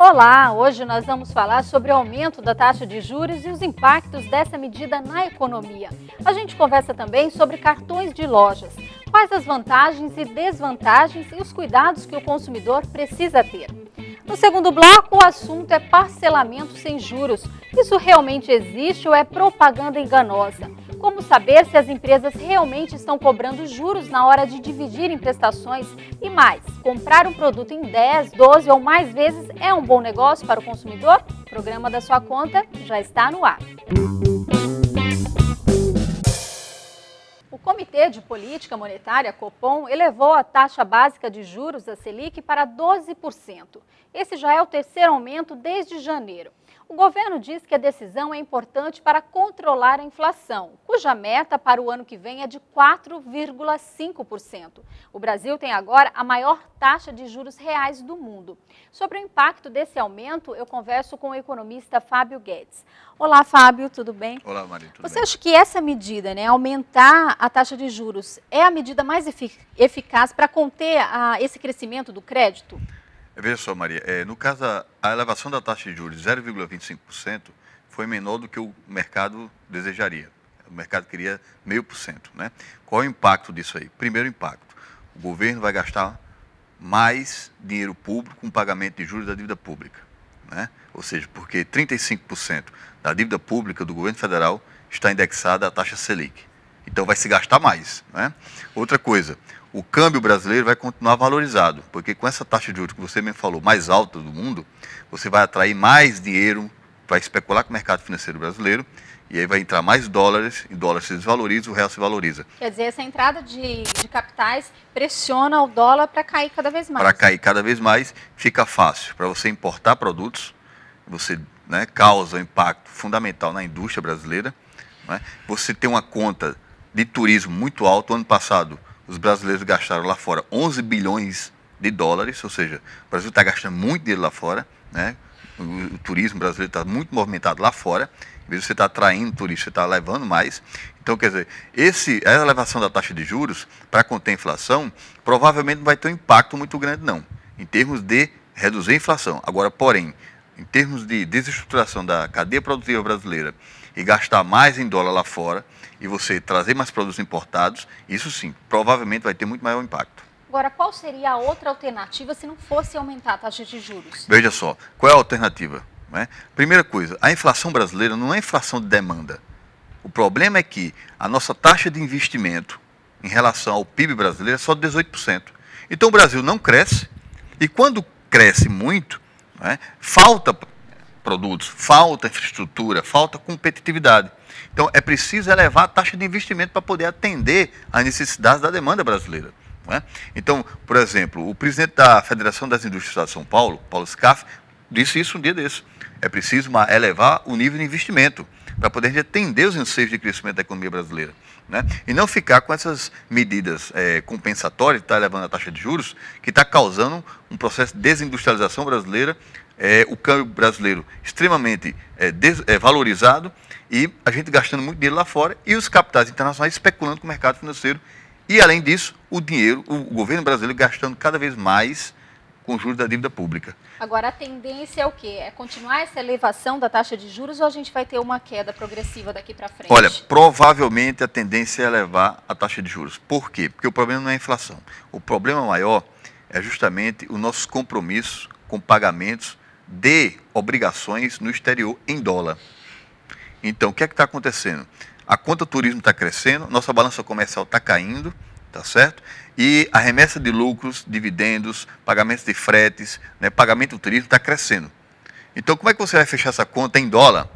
Olá, hoje nós vamos falar sobre o aumento da taxa de juros e os impactos dessa medida na economia. A gente conversa também sobre cartões de lojas, quais as vantagens e desvantagens e os cuidados que o consumidor precisa ter. No segundo bloco, o assunto é parcelamento sem juros. Isso realmente existe ou é propaganda enganosa? Como saber se as empresas realmente estão cobrando juros na hora de dividir em prestações? E mais, comprar um produto em 10, 12 ou mais vezes é um bom negócio para o consumidor? O programa da sua conta já está no ar. O Comitê de Política Monetária, Copom, elevou a taxa básica de juros da Selic para 12%. Esse já é o terceiro aumento desde janeiro. O governo diz que a decisão é importante para controlar a inflação, cuja meta para o ano que vem é de 4,5%. O Brasil tem agora a maior taxa de juros reais do mundo. Sobre o impacto desse aumento, eu converso com o economista Fábio Guedes. Olá, Fábio, tudo bem? Olá, Maria, tudo bem? Você acha que essa medida, aumentar a taxa de juros, é a medida mais eficaz para conter esse crescimento do crédito? Veja só, Maria, no caso, a elevação da taxa de juros de 0,25% foi menor do que o mercado desejaria. O mercado queria 0,5%, né? Qual é o impacto disso aí? Primeiro impacto, o governo vai gastar mais dinheiro público com pagamento de juros da dívida pública, né? Ou seja, porque 35% da dívida pública do governo federal está indexada à taxa Selic. Então vai se gastar mais, né? Outra coisa, o câmbio brasileiro vai continuar valorizado, porque com essa taxa de juros que você me falou, mais alta do mundo, você vai atrair mais dinheiro para especular com o mercado financeiro brasileiro, e aí vai entrar mais dólares, e o dólar se desvaloriza, o real se valoriza. Quer dizer, essa entrada de capitais pressiona o dólar para cair cada vez mais. Para cair cada vez mais, fica fácil para você importar produtos, você causa um impacto fundamental na indústria brasileira, né? Você tem uma conta de turismo muito alta. O ano passado, os brasileiros gastaram lá fora 11 bilhões de dólares, ou seja, o Brasil está gastando muito dinheiro lá fora, né? O turismo brasileiro está muito movimentado lá fora, em vez de você estar atraindo turistas, você está levando mais. Então, quer dizer, a elevação da taxa de juros para conter a inflação, provavelmente não vai ter um impacto muito grande, não, em termos de reduzir a inflação. Agora, porém, em termos de desestruturação da cadeia produtiva brasileira e gastar mais em dólar lá fora, e você trazer mais produtos importados, isso sim, provavelmente vai ter muito maior impacto. Agora, qual seria a outra alternativa se não fosse aumentar a taxa de juros? Veja só, qual é a alternativa? Primeira coisa, a inflação brasileira não é inflação de demanda. O problema é que a nossa taxa de investimento em relação ao PIB brasileiro é só de 18%. Então o Brasil não cresce, e quando cresce muito, falta produtos, falta infraestrutura, falta competitividade. Então, é preciso elevar a taxa de investimento para poder atender às necessidades da demanda brasileira. Então, por exemplo, o presidente da Federação das Indústrias do Estado de São Paulo, Paulo Scaff, disse isso um dia desse. É preciso elevar o nível de investimento para poder atender os anseios de crescimento da economia brasileira. E não ficar com essas medidas compensatórias, que está elevando a taxa de juros, que está causando um processo de desindustrialização brasileira, o câmbio brasileiro extremamente valorizado, e a gente gastando muito dinheiro lá fora, e os capitais internacionais especulando com o mercado financeiro, e além disso, o governo brasileiro gastando cada vez mais com juros da dívida pública. Agora, a tendência é o quê? É continuar essa elevação da taxa de juros ou a gente vai ter uma queda progressiva daqui para frente? Olha, provavelmente a tendência é elevar a taxa de juros. Por quê? Porque o problema não é a inflação. O problema maior é justamente os nossos compromissos com pagamentos de obrigações no exterior em dólar. Então, o que é que está acontecendo? A conta turismo está crescendo, nossa balança comercial está caindo, tá certo? E a remessa de lucros, dividendos, pagamentos de fretes, pagamento do turismo está crescendo. Então, como é que você vai fechar essa conta em dólar,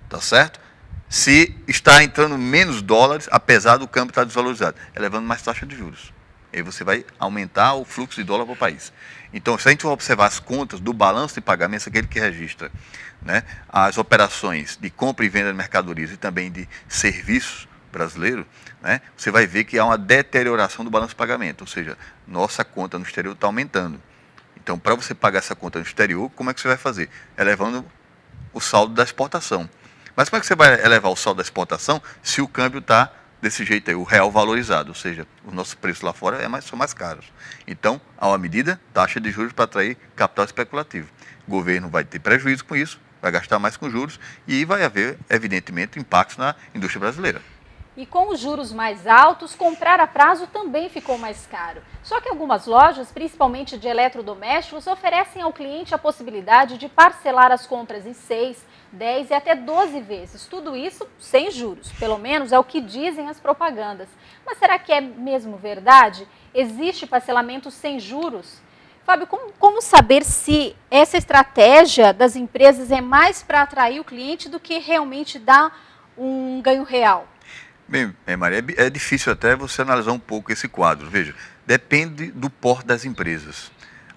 tá certo? Se está entrando menos dólares, apesar do câmbio estar desvalorizado, elevando mais taxa de juros. Aí você vai aumentar o fluxo de dólar para o país. Então, se a gente for observar as contas do balanço de pagamentos, aquele que registra as operações de compra e venda de mercadorias e também de serviços brasileiros, você vai ver que há uma deterioração do balanço de pagamento, ou seja, nossa conta no exterior está aumentando. Então, para você pagar essa conta no exterior, como é que você vai fazer? Elevando o saldo da exportação. Mas como é que você vai elevar o saldo da exportação se o câmbio está desse jeito aí, o real valorizado, ou seja, o nosso preço lá fora são mais caros. Então, há uma medida, taxa de juros para atrair capital especulativo. O governo vai ter prejuízo com isso, vai gastar mais com juros e vai haver, evidentemente, impactos na indústria brasileira. E com os juros mais altos, comprar a prazo também ficou mais caro. Só que algumas lojas, principalmente de eletrodomésticos, oferecem ao cliente a possibilidade de parcelar as compras em 6, 10 e até 12 vezes. Tudo isso sem juros, pelo menos é o que dizem as propagandas. Mas será que é mesmo verdade? Existe parcelamento sem juros? Fábio, como saber se essa estratégia das empresas é mais para atrair o cliente do que realmente dar um ganho real? Bem, Maria, é difícil até você analisar um pouco esse quadro. Veja, depende do porte das empresas.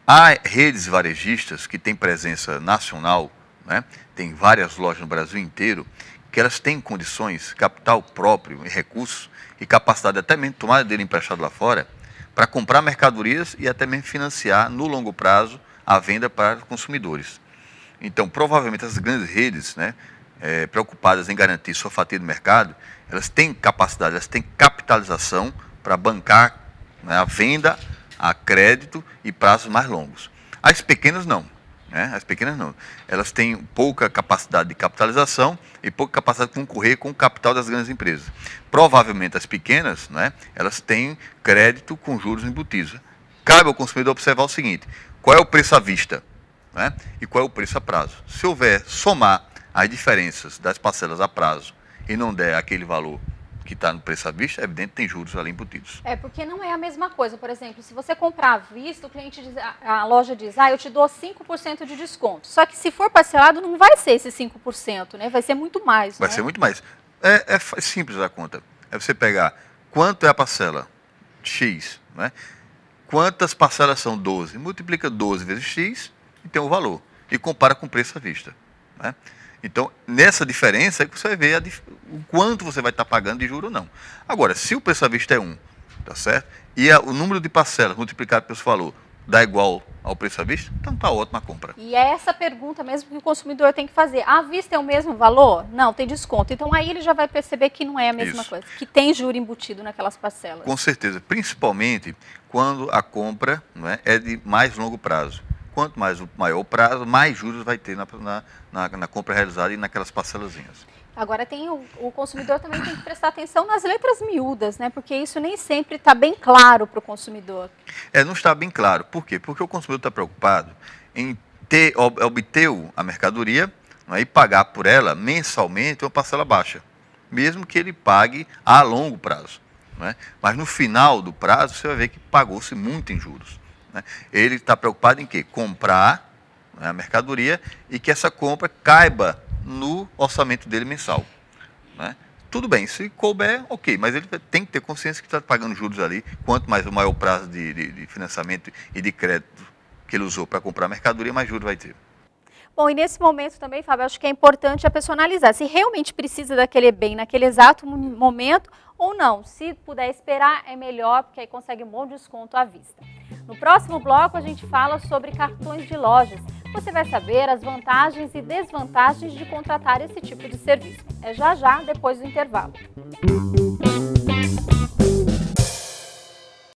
Há redes varejistas que têm presença nacional, né? Tem várias lojas no Brasil inteiro, que elas têm condições, capital próprio, recursos e capacidade até mesmo de tomar dele emprestado lá fora, para comprar mercadorias e até mesmo financiar no longo prazo a venda para consumidores. Então, provavelmente essas grandes redes, né, preocupadas em garantir sua fatia do mercado, elas têm capacidade, elas têm capitalização para bancar, né, a venda a crédito e prazos mais longos. As pequenas não, né? As pequenas não. Elas têm pouca capacidade de capitalização e pouca capacidade de concorrer com o capital das grandes empresas. Provavelmente as pequenas, né, elas têm crédito com juros embutidos. Cabe ao consumidor observar o seguinte: qual é o preço à vista, né, e qual é o preço a prazo. Se houver somar as diferenças das parcelas a prazo e não der aquele valor que está no preço à vista, é evidente que tem juros ali embutidos. É, porque não é a mesma coisa. Por exemplo, se você comprar à vista, o cliente diz, a loja diz, eu te dou 5% de desconto. Só que se for parcelado, não vai ser esse 5%, né? Vai ser muito mais. Vai ser muito mais. É simples a conta. É você pegar quanto é a parcela X, né? Quantas parcelas são 12? Multiplica 12 vezes X e tem o valor. E compara com o preço à vista, né? Então, nessa diferença é que você vai ver o quanto você vai estar pagando de juro ou não. Agora, se o preço à vista é 1, tá certo? E o número de parcelas multiplicado pelo valor dá igual ao preço à vista, então está ótima a compra. E é essa pergunta mesmo que o consumidor tem que fazer. À vista é o mesmo valor? Não, tem desconto. Então, aí ele já vai perceber que não é a mesma coisa, que tem juro embutido naquelas parcelas. Com certeza, principalmente quando a compra, não é de mais longo prazo. Quanto mais maior o prazo, mais juros vai ter na compra realizada e naquelas parcelazinhas. Agora, o consumidor também tem que prestar atenção nas letras miúdas, né? Porque isso nem sempre está bem claro para o consumidor. Não está bem claro. Por quê? Porque o consumidor está preocupado em obter a mercadoria, não é, e pagar por ela mensalmente uma parcela baixa, mesmo que ele pague a longo prazo, não é? Mas no final do prazo, você vai ver que pagou-se muito em juros. Ele está preocupado em quê? Comprar, né, a mercadoria e que essa compra caiba no orçamento dele mensal, né? Tudo bem, se couber, ok, mas ele tem que ter consciência que está pagando juros ali. Quanto mais o maior prazo de financiamento e de crédito que ele usou para comprar a mercadoria, mais juros vai ter. Bom, e nesse momento também, Fábio, acho que é importante a pessoa analisar se realmente precisa daquele bem naquele exato momento ou não. Se puder esperar, é melhor, porque aí consegue um bom desconto à vista. No próximo bloco, a gente fala sobre cartões de lojas. Você vai saber as vantagens e desvantagens de contratar esse tipo de serviço. É já, depois do intervalo.